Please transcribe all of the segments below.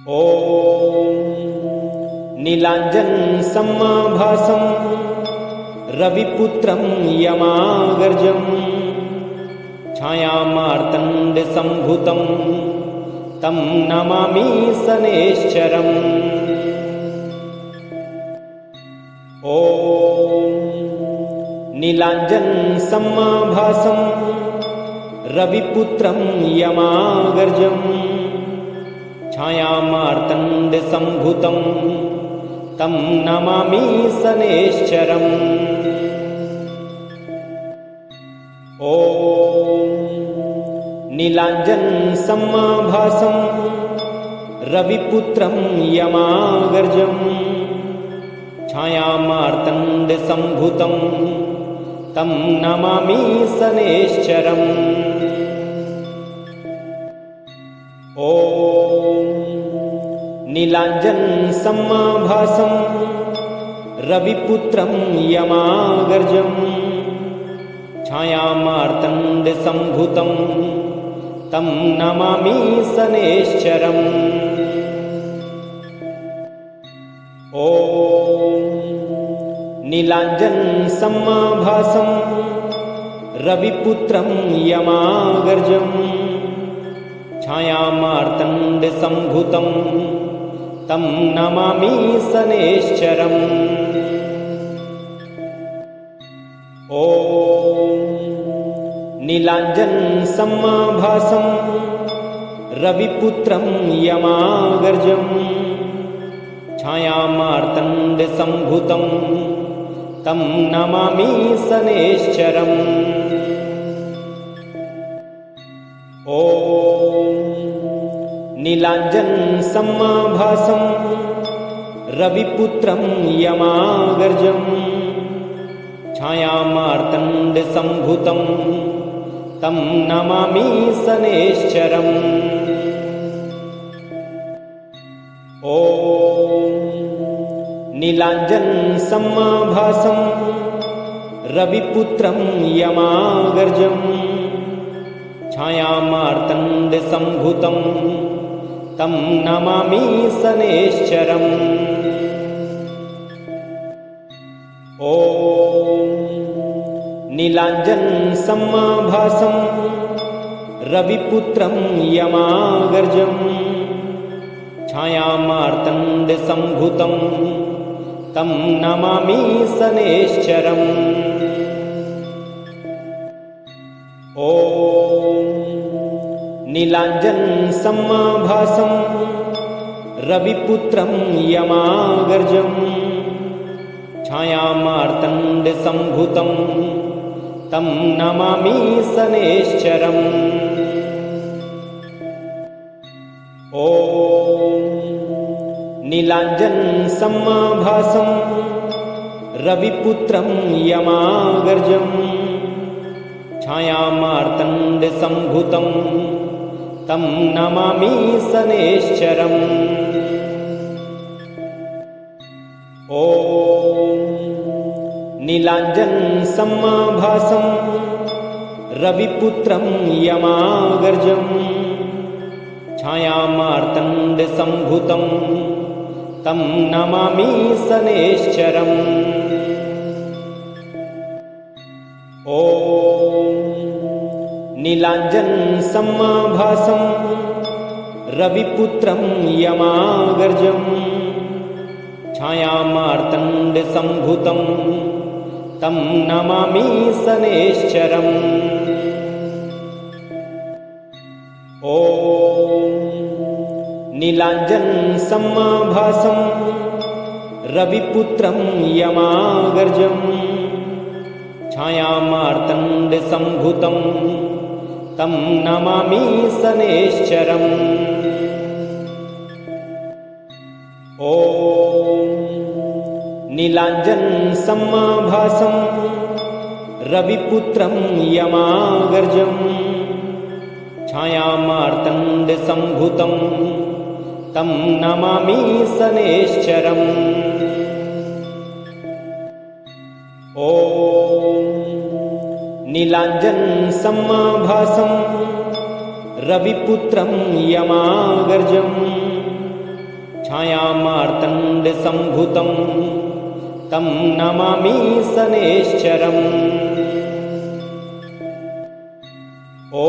ॐ नीलाञ्जन सम्माभासं रविपुत्रं यमागर्जं छायामार्तण्डसम्भुतं तं नमामि शनैश्चरम्। ॐ नीलाञ्जन सम्माभासं रविपुत्रं यमागर्जं छायामार्तण्डसम्भुतं तं नमामि शनैश्चरम्। ॐ नीलाञ्जन सम्माभासं रविपुत्रं यमागर्जं छायामार्तण्डसम्भुतं तं नमामि शनैश्चरम्। ॐ नीलाञ्जन सम्माभासं रविपुत्रं यमागर्जं छायामार्तण्डसम्भुतं तं नमामि शनैश्चरम्। ॐ नीलाञ्जन सम्माभासं रविपुत्रं यमागर्जं छायामार्तण्डसम्भुतं तं नमामि शनैश्चरम्। ॐ नीलाञ्जन सम्माभासं रविपुत्रं यमागर्जं छायामार्तण्डसम्भुतं तं नमामि शनैश्चरम्। ॐ नीलाञ्जन सम्माभासं रविपुत्रं यमागर्जं छायामार्तण्डसम्भुतं तं नमामि शनैश्चरम्। ॐ नीलाञ्जन सम्माभासं रविपुत्रं यमागर्जं छायामार्तण्डसम्भुतं तं नमामि शनैश्चरम्। ॐ नीलाञ्जन सम्माभासं रविपुत्रं यमागर्जं छायामार्तण्डसम्भुतं तं नमामि शनैश्चरम्। ॐ नीलाञ्जन सम्माभासं रविपुत्रं यमागर्जं छायामार्तण्डसम्भुतं तं नमामि शनैश्चरम्। ॐ नीलाञ्जन सम्माभासं रविपुत्रं यमागर्जं छायामार्तण्डसम्भुतं तं नमामि शनैश्चरम्। ॐ नीलाञ्जन सम्माभासं रविपुत्रं यमागर्जं छायामार्तण्डसम्भुतं तं नमामि शनैश्चरम्। ॐ नीलाञ्जन सम्माभासं रविपुत्रं यमागर्जं छायामार्तण्डसम्भुतं तं नमामि शनैश्चरम्। ॐ नीलाञ्जन सम्माभासं रविपुत्रं यमागर्जं छायामार्तण्डसम्भुतं तं नमामि शनैश्चरम्। ॐ नीलाञ्जन सम्माभासं रविपुत्रं यमागर्जं छायामार्तण्डसम्भुतं तं नमामि शनैश्चरम्। ॐ नीलाञ्जन सम्माभासं रविपुत्रं यमागर्जं छायामार्तण्डसम्भूतं तं नमामि शनैश्चरम्। ॐ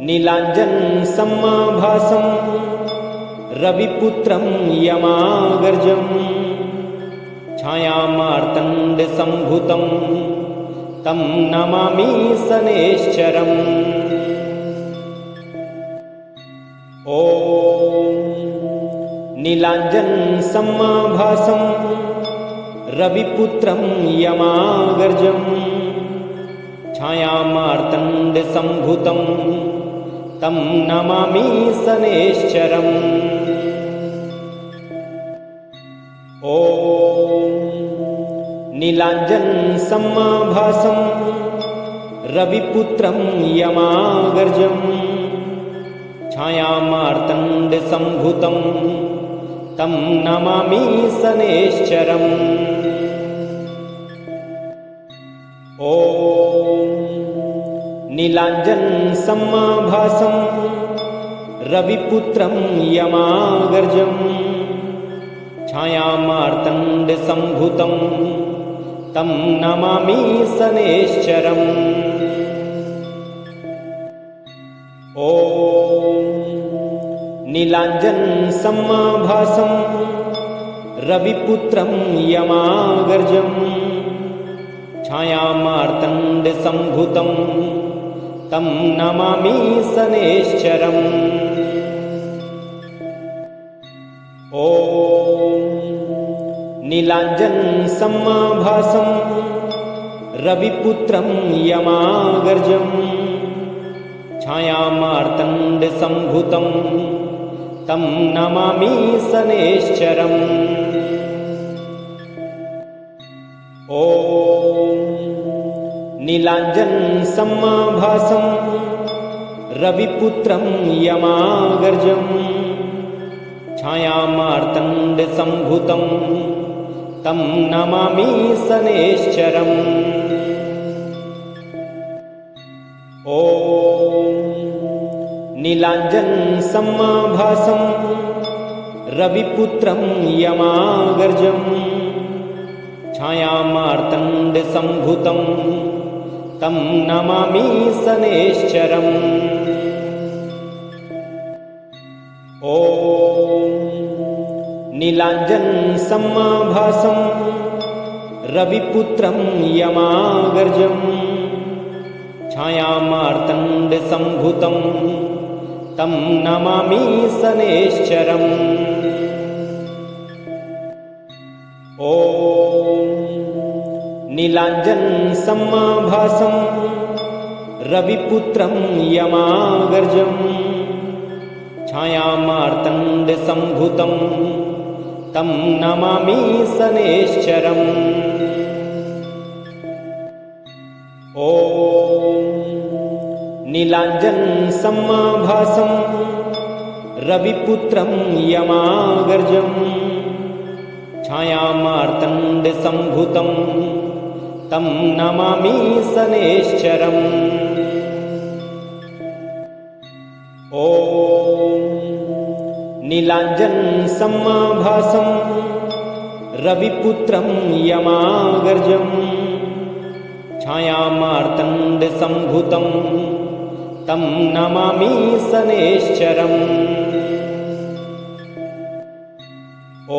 नीलाञ्जनसमाभासं रविपुत्रं यमागर्जं छायामार्तण्डसम्भूतं तं नमामि शनैश्चरम्। ॐ नीलाञ्जनसमाभासं रविपुत्रं यमागर्जं छायामार्तण्डसम्भूतं तं नमामि शनैश्चरम्। ॐ नीलाञ्जनसमाभासं रविपुत्रं यमागर्जं छायामार्तण्डसम्भूतं तं नमामि शनैश्चरम्। ॐ नीलाञ्जनसमाभासं रविपुत्रं यमागर्जं छायामार्तण्डसम्भूतं तं नमामि शनैश्चरम्। ॐ नीलाञ्जनसमाभासं रविपुत्रं यमागर्जं छायामार्तण्डसम्भूतं तं नमामि शनैश्चरम्। ॐ नीलाञ्जनसमाभासं रविपुत्रं यमागर्जं छायामार्तण्डसम्भूतं तं नमामि शनैश्चरम्। ॐ नीलाञ्जनसमाभासं रविपुत्रं यमागर्जं छायामार्तण्डसम्भूतं तं नमामि शनैश्चरम्। ॐ नीलाञ्जनसमाभासं रविपुत्रं यमागर्जं छायामार्तण्डसम्भूतं तं नमामि शनैश्चरम्। ॐ नीलाञ्जनसमाभासं रविपुत्रं यमागर्जं छायामार्तण्डसम्भूतं तं नमामि शनैश्चरम्। ॐ नीलाञ्जनसमाभासं रविपुत्रं यमागर्जं छायामार्तण्डसम्भूतं तं नमामि शनैश्चरम्। ॐ नीलाञ्जनसमाभासं रविपुत्रं यमागर्जं छायामार्तण्डसम्भूतं तं नमामि शनैश्चरम्। ॐ नीलाञ्जनसमाभासं रविपुत्रं यमागर्जं छायामार्तण्डसम्भूतं तं नमामि शनैश्चरम्।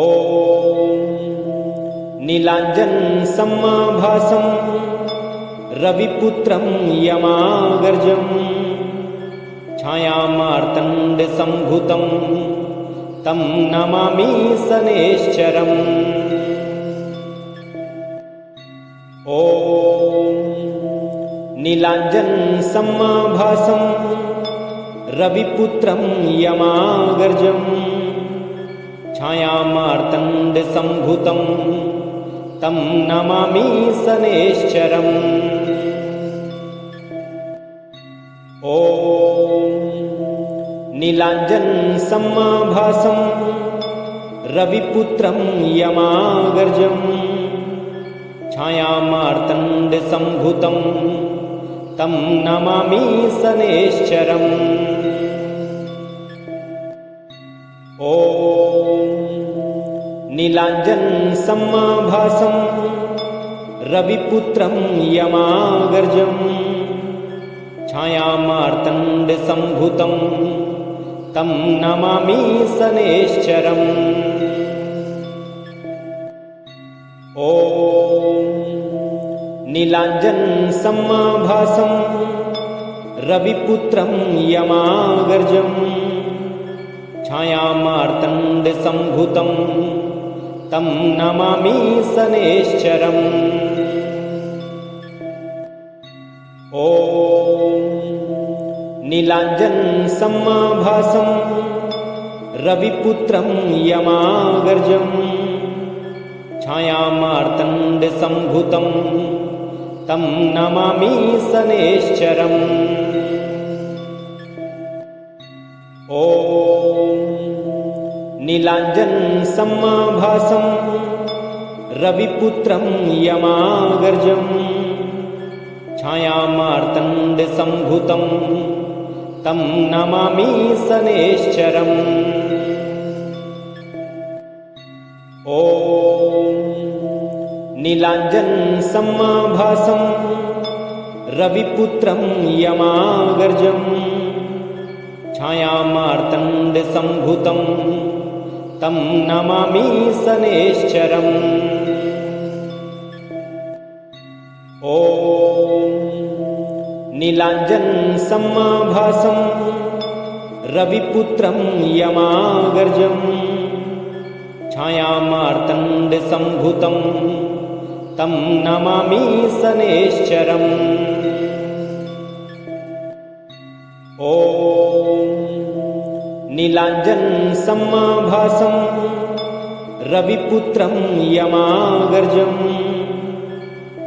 ॐ नीलाञ्जनसमाभासं रविपुत्रं यमागर्जं छायामार्तण्डसम्भूतं तं नमामि शनैश्चरम्। ॐ नीलाञ्जनसमाभासं रविपुत्रं यमागर्जं छायामार्तण्डसम्भूतं तं नमामि शनैश्चरम्। ॐ नीलाञ्जनसमाभासं रविपुत्रं यमागर्जं छायामार्तण्डसम्भूतं तं नमामि शनैश्चरम्। ॐ नीलाञ्जनसमाभासं रविपुत्रं यमागर्जं छायामार्तण्डसम्भूतं तं नमामि शनैश्चरम्। ॐ नीलाञ्जनसमाभासं रविपुत्रं यमागर्जं छायामार्तण्डसम्भूतं तं नमामि शनैश्चरम्। ॐ नीलाञ्जनसमाभासं रविपुत्रं यमागर्जं छायामार्तण्डसम्भूतं तं नमामि शनैश्चरम्। ॐ नीलाञ्जनसमाभासं रविपुत्रं यमागर्जं छायामार्तण्डसम्भूतं तं नमामि शनैश्चरम्। ॐ नीलाञ्जनसमाभासं रविपुत्रं यमागर्जं छायामार्तण्डसम्भूतं तं नमामि शनैश्चरम्। ॐ नीलाञ्जनसमाभासं रविपुत्रं यमागर्जं छायामार्तण्डसम्भूतं तं नमामि शनैश्चरम्। ॐ नीलाञ्जनसमाभासं रविपुत्रं यमागर्जं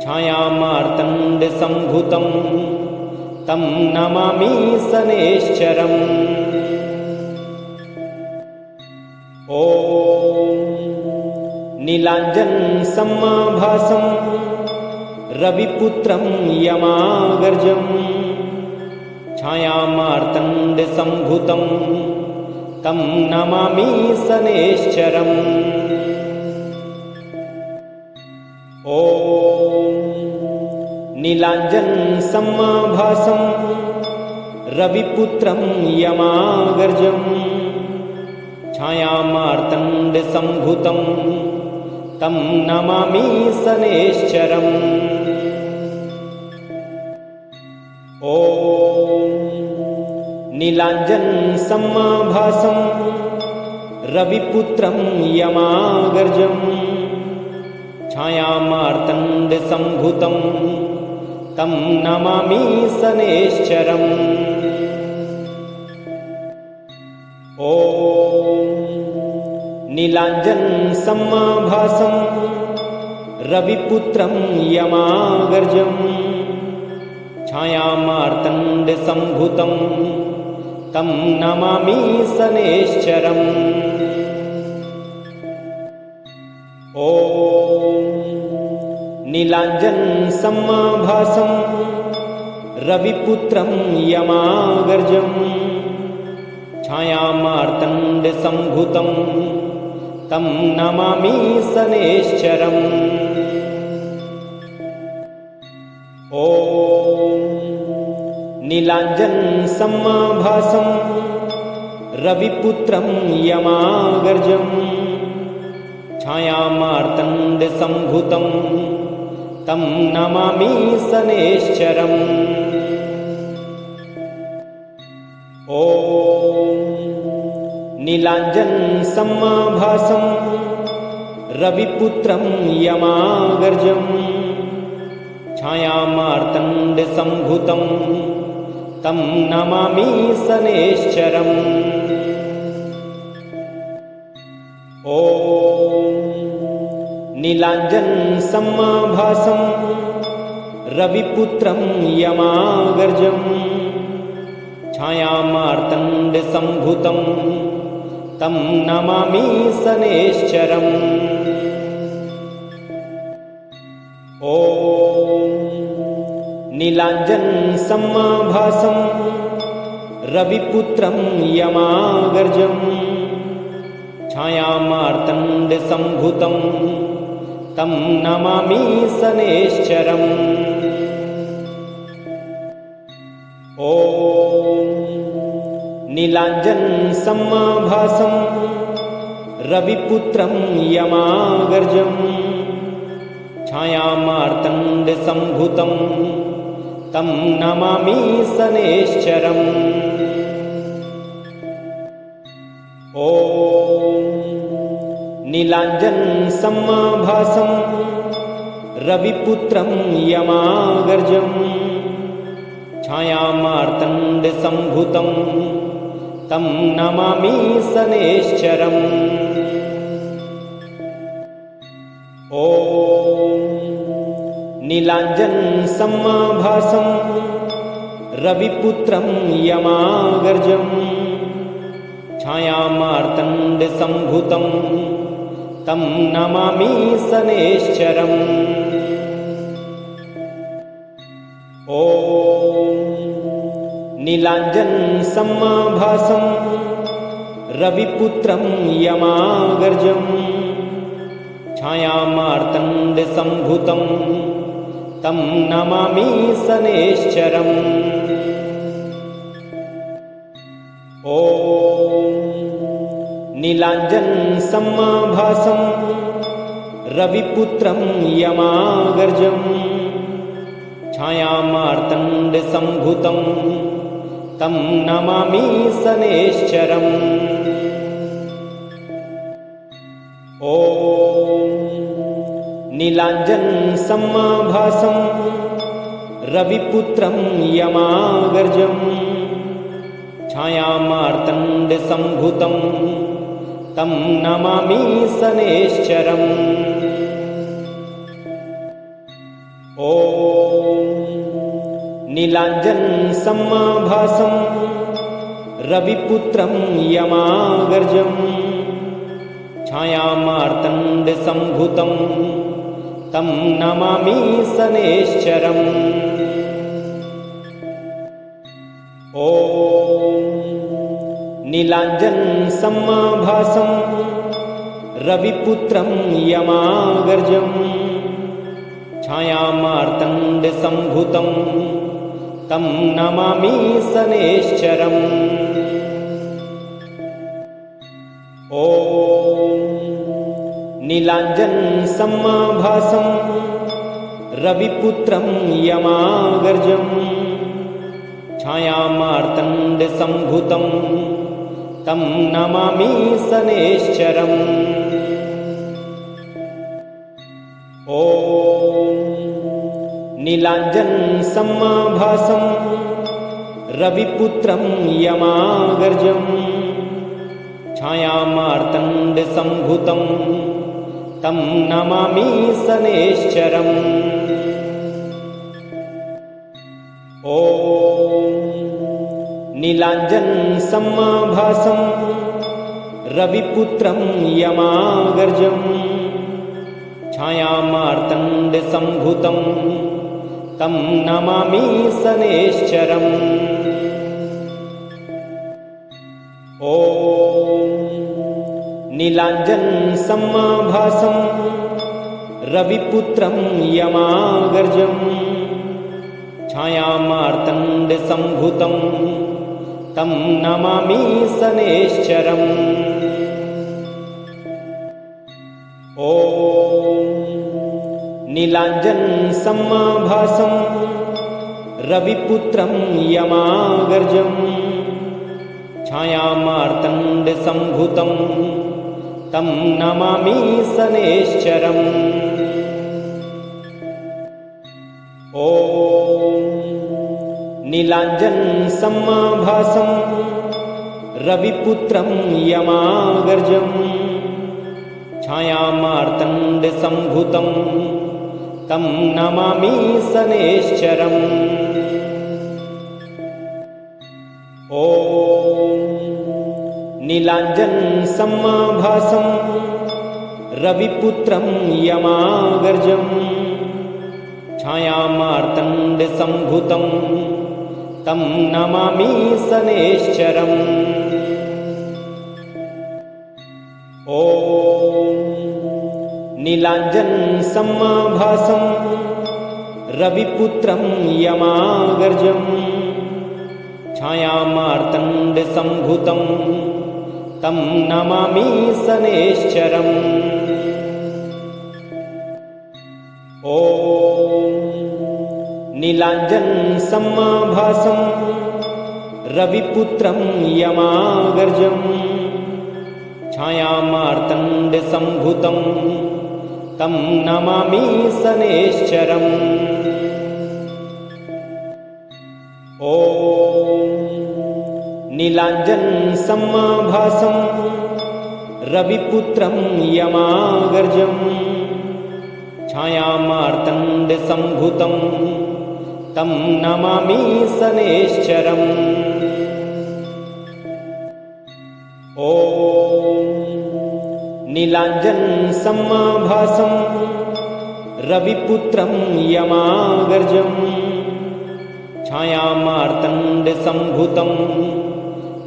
छायामार्तण्डसम्भूतं तं नमामि शनैश्चरम्। ॐ नीलाञ्जनसमाभासं रविपुत्रं यमागर्जं छायामार्तण्डसम्भूतं तं नमामि शनैश्चरम्। ॐ नीलाञ्जनसमाभासं रविपुत्रं यमागर्जं छायामार्तण्डसम्भूतं तं नमामि शनैश्चरम्। ॐ नीलाञ्जनसमाभासं रविपुत्रं यमागर्जं छायामार्तण्डसम्भूतं तं नमामि शनैश्चरम्। ॐ नीलाञ्जनसमाभासं रविपुत्रं यमागर्जं छायामार्तण्डसम्भूतं तं नमामि शनैश्चरम्। ॐ नीलाञ्जनसमाभासं रविपुत्रं यमागर्जं छायामार्तण्डसम्भूतं तं नमामि शनैश्चरम्। ॐ नीलाञ्जनसमाभासं रविपुत्रं यमागर्जं छायामार्तण्डसम्भूतं तं नमामि शनैश्चरम्। ॐ नीलाञ्जनसमाभासं रविपुत्रं यमागर्जं छायामार्तण्डसम्भूतं तं नमामि शनैश्चरम्। ॐ नीलाञ्जनसमाभासं रविपुत्रं यमागर्जं छायामार्तण्डसम्भूतं तं नमामि शनैश्चरम्। ॐ नीलाञ्जनसमाभासं रविपुत्रं यमागर्जं छायामार्तण्डसम्भूतं तं नमामि शनैश्चरम्। ॐ नीलाञ्जनसमाभासं रविपुत्रं यमागर्जं छायामार्तण्डसम्भूतं तं नमामि शनैश्चरम्। ॐ नीलाञ्जनसमाभासं रविपुत्रं यमागर्जं छायामार्तण्डसम्भूतं तं नमामि शनैश्चरम्। ॐ नीलाञ्जनसमाभासं रविपुत्रं यमागर्जं छायामार्तण्डसम्भूतं तं नमामि शनैश्चरम्। ॐ नीलाञ्जनसमाभासं रविपुत्रं यमागर्जं छायामार्तण्डसम्भूतं तं नमामि शनैश्चरम्। ॐ नीलाञ्जनसमाभासं रविपुत्रं यमागर्जं छायामार्तण्डसम्भूतं तं नमामि शनैश्चरम्। ॐ नीलाञ्जनसमाभासं रविपुत्रं यमागर्जं छायामार्तण्डसम्भूतं तं नमामि शनैश्चरम्। ॐ नीलाञ्जनसमाभासं रविपुत्रं यमागर्जं छायामार्तण्डसम्भूतं तं नमामि शनैश्चरम्। ॐ नीलाञ्जनसमाभासं रविपुत्रं यमागर्जं छायामार्तण्डसम्भूतं तं नमामि शनैश्चरम्। ॐ नीलाञ्जनसमाभासं रविपुत्रं यमागर्जं छायामार्तण्डसम्भूतं तं नमामि शनैश्चरम्। ॐ नीलाञ्जनसमाभासं रविपुत्रं यमागर्जं छायामार्तण्डसम्भूतं तं नमामि शनैश्चरम्। ॐ नीलाञ्जनसमाभासं रविपुत्रं यमागर्जं छायामार्तण्डसम्भूतं तं नमामि शनैश्चरम्। ॐ नीलाञ्जनसमाभासं रविपुत्रं यमागर्जं छायामार्तण्डसम्भूतं तं नमामि शनैश्चरम्। ॐ नीलाञ्जनसमाभासं रविपुत्रं यमागर्जं छायामार्तण्डसम्भूतं तं नमामि शनैश्चरम्। ॐ नीलाञ्जनसमाभासं रविपुत्रं यमागर्जं छायामार्तण्डसम्भूतं तं नमामि शनैश्चरम्। ॐ नीलाञ्जनसमाभासं रविपुत्रं यमागर्जं छायामार्तण्डसम्भूतं तं नमामि शनैश्चरम्। ॐ नीलाञ्जनसमाभासं रविपुत्रं यमागर्जं छायामार्तण्डसम्भूतं तं नमामि शनैश्चरम्। ॐ नीलाञ्जनसमाभासं रविपुत्रं यमागर्जं छायामार्तण्डसम्भूतं तं नमामि शनैश्चरम्। ॐ नीलाञ्जनसमाभासं रविपुत्रं यमागर्जं छायामार्तण्डसम्भूतं तं नमामि शनैश्चरम्। ॐ नीलाञ्जनसमाभासं रविपुत्रं यमागर्जं छायामार्तण्डसम्भूतं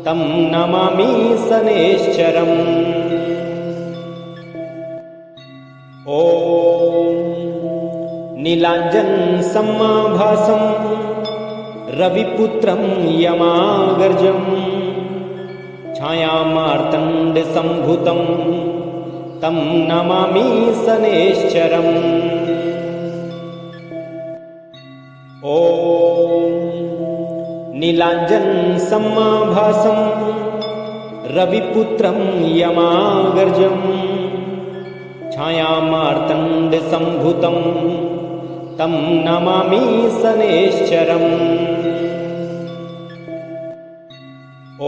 तं नमामि शनैश्चरम्। ॐ नीलाञ्जनसमाभासं रविपुत्रं यमागर्जं छायामार्तण्डसम्भूतं तं नमामि शनैश्चरम्। ॐ नीलाञ्जनसमाभासं रविपुत्रं यमागर्जं छायामार्तण्डसम्भूतं तं नमामि शनैश्चरम्।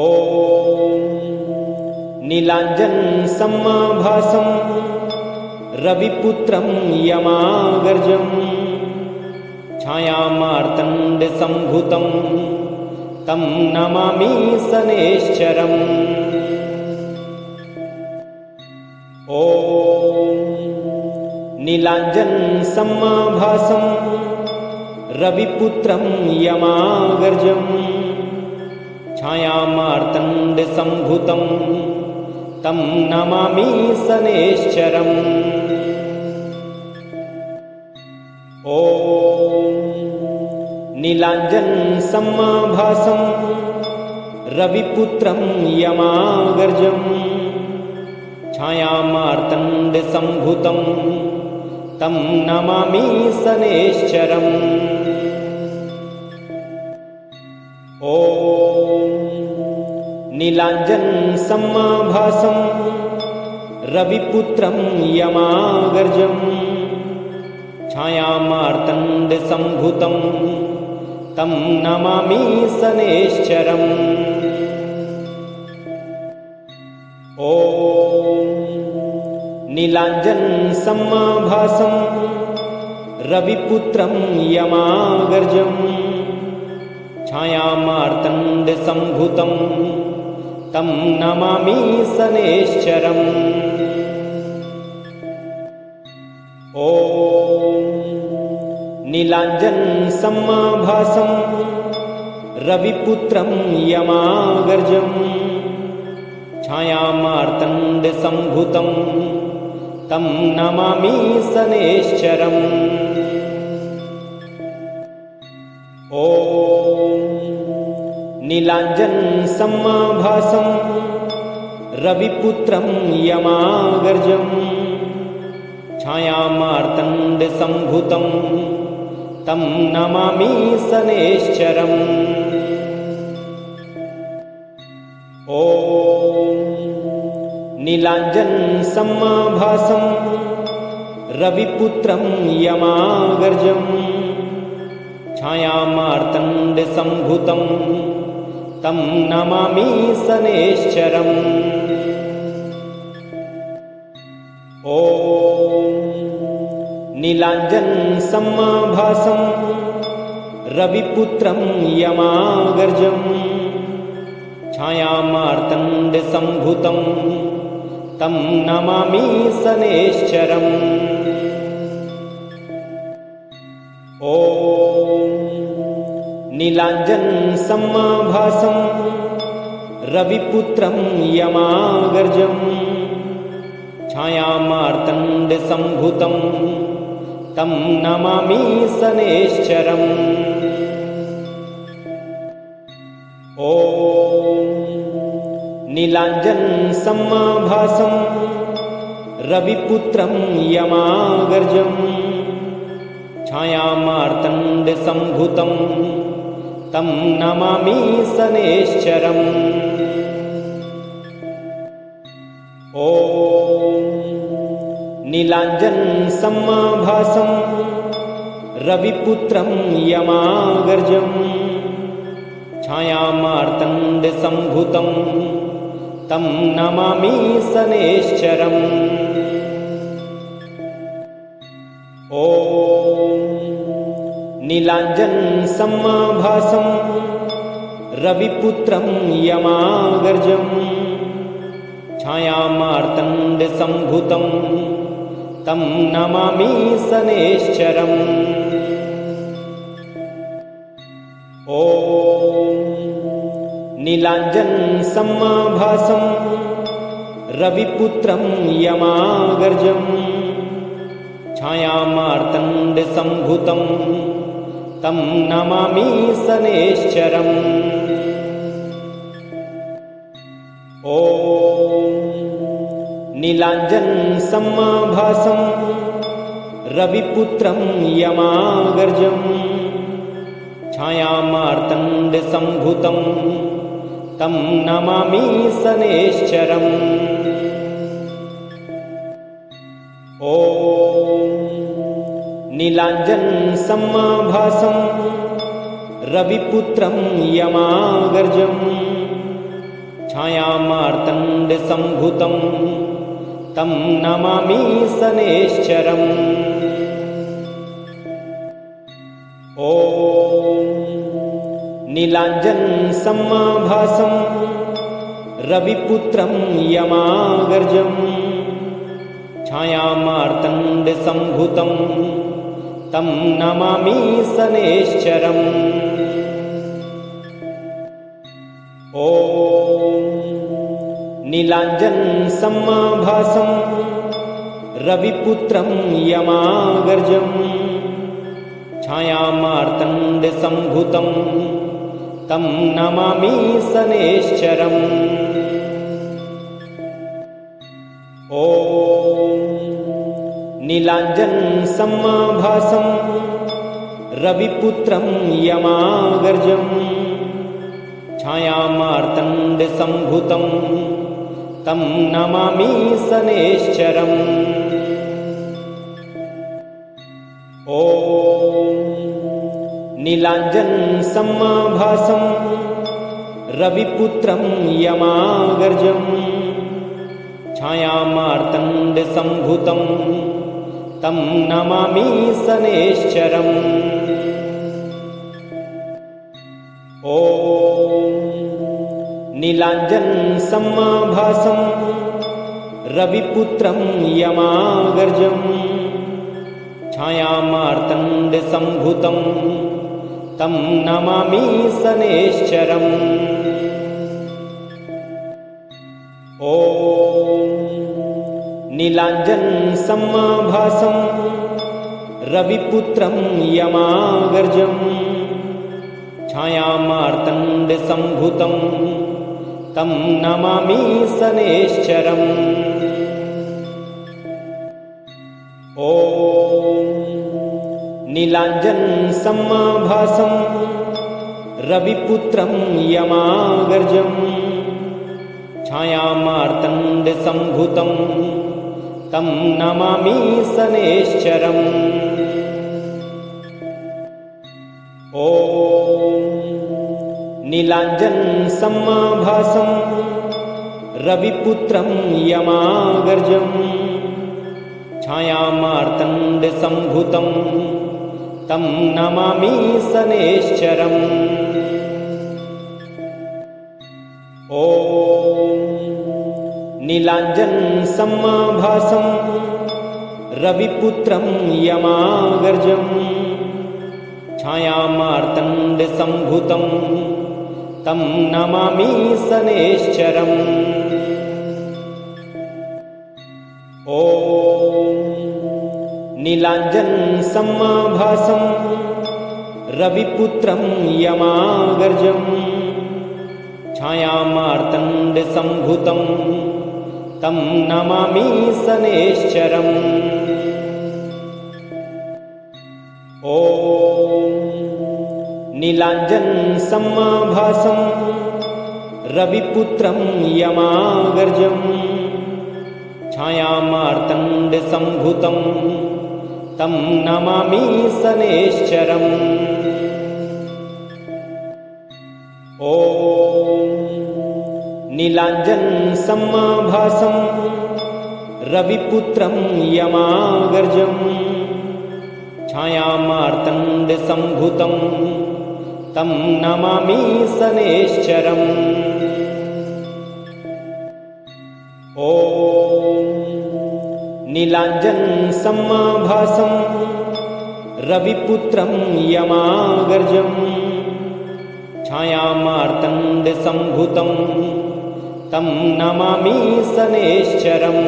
ॐ नीलाञ्जनसमाभासं रविपुत्रं यमागर्जं छायामार्तण्डसम्भूतं तं नमामि शनैश्चरम्। ॐ नीलाञ्जनसमाभासं रविपुत्रं यमागर्जं छायामार्तण्डसम्भूतं तं नमामि शनैश्चरम्। ॐ नीलाञ्जनसमाभासं रविपुत्रं यमागर्जं छायामार्तण्डसम्भूतं तं नमामि शनैश्चरम्। ॐ नीलाञ्जनसमाभासं रविपुत्रं यमागर्जं छायामार्तण्डसम्भूतं तं नमामि शनैश्चरम्। ॐ नीलाञ्जनसमाभासं रविपुत्रं यमागर्जं छायामार्तण्डसम्भूतं तं नमामि शनैश्चरम्। ॐ नीलाञ्जनसमाभासं रविपुत्रं यमागर्जं छायामार्तण्डसम्भूतं तं नमामि शनैश्चरम्। ॐ नीलाञ्जनसमाभासं रविपुत्रं यमागर्जं छायामार्तण्डसम्भूतं तं नमामि शनैश्चरम्। ॐ नीलाञ्जनसमाभासं रविपुत्रं यमागर्जं छायामार्तण्डसम्भूतं तं नमामि शनैश्चरम्। ॐ नीलाञ्जनसमाभासं रविपुत्रं यमागर्जं छायामार्तण्डसम्भूतं तं नमामि शनैश्चरम्। ॐ नीलाञ्जनसमाभासं रविपुत्रं यमागर्जं छायामार्तण्डसम्भूतं तं नमामि शनैश्चरम्। ॐ नीलाञ्जनसमाभासं रविपुत्रं यमागर्जं छायामार्तण्डसम्भूतं तं नमामि शनैश्चरम्। ॐ नीलाञ्जनसमाभासं रविपुत्रं यमागर्जं छायामार्तण्डसम्भूतं तं नमामि शनैश्चरम्। ॐ नीलाञ्जनसमाभासं रविपुत्रं यमागर्जं छायामार्तण्डसम्भूतं तं नमामि शनैश्चरम्। ॐ नीलाञ्जनसमाभासं रविपुत्रं यमागर्जं छायामार्तण्डसम्भूतं तं नमामि शनैश्चरम्। ॐ नीलाञ्जनसमाभासं रविपुत्रं यमागर्जं छायामार्तण्डसम्भूतं तं नमामि शनैश्चरम्। ॐ नीलाञ्जनसमाभासं रविपुत्रं यमागर्जं छायामार्तण्डसम्भूतं तं नमामि शनैश्चरम्। ॐ नीलाञ्जनसमाभासं रविपुत्रं यमागर्जं छायामार्तण्डसम्भूतं तं नमामि शनैश्चरम्। ॐ नीलाञ्जनसमाभासं रविपुत्रं यमागर्जं छायामार्तण्डसम्भूतं तं नमामि शनैश्चरम्। ॐ नीलाञ्जनसमाभासं रविपुत्रं यमागर्जं छायामार्तण्डसम्भूतं तं नमामि शनैश्चरम्। ॐ नीलाञ्जनसमाभासं रविपुत्रं यमागर्जं छायामार्तण्डसम्भूतं तं नमामि शनैश्चरम्। ॐ नीलाञ्जनसमाभासं रविपुत्रं यमागर्जं छायामार्तण्डसम्भूतं तं नमामि शनैश्चरम्। ॐ नीलाञ्जनसमाभासं रविपुत्रं यमागर्जं छायामार्तण्डसम्भूतं तं नमामि शनैश्चरम्। ॐ नीलाञ्जनसमाभासं रविपुत्रं यमागर्जं छायामार्तण्डसम्भूतं तं नमामि शनैश्चरम्। ॐ नीलाञ्जनसमाभासं रविपुत्रं यमागर्जं छायामार्तण्डसम्भूतं तं नमामि शनैश्चरम्। ॐ नीलाञ्जनसमाभासं रविपुत्रं यमागर्जं छायामार्तण्डसम्भूतं तं नमामि शनैश्चरम्। ॐ नीलाञ्जनसमाभासं रविपुत्रं यमागर्जं छायामार्तण्डसम्भूतं तं नमामि शनैश्चरम्। ॐ नीलाञ्जनसमाभासं रविपुत्रं यमागर्जं छायामार्तण्डसम्भूतं तं नमामि शनैश्चरम्। ॐ नीलाञ्जनसमाभासं रविपुत्रं यमागर्जं छायामार्तण्डसम्भूतं तं नमामि शनैश्चरम्। ॐ नीलाञ्जनसमाभासं रविपुत्रं यमागर्जं छायामार्तण्डसम्भूतं तं नमामि शनैश्चरम्।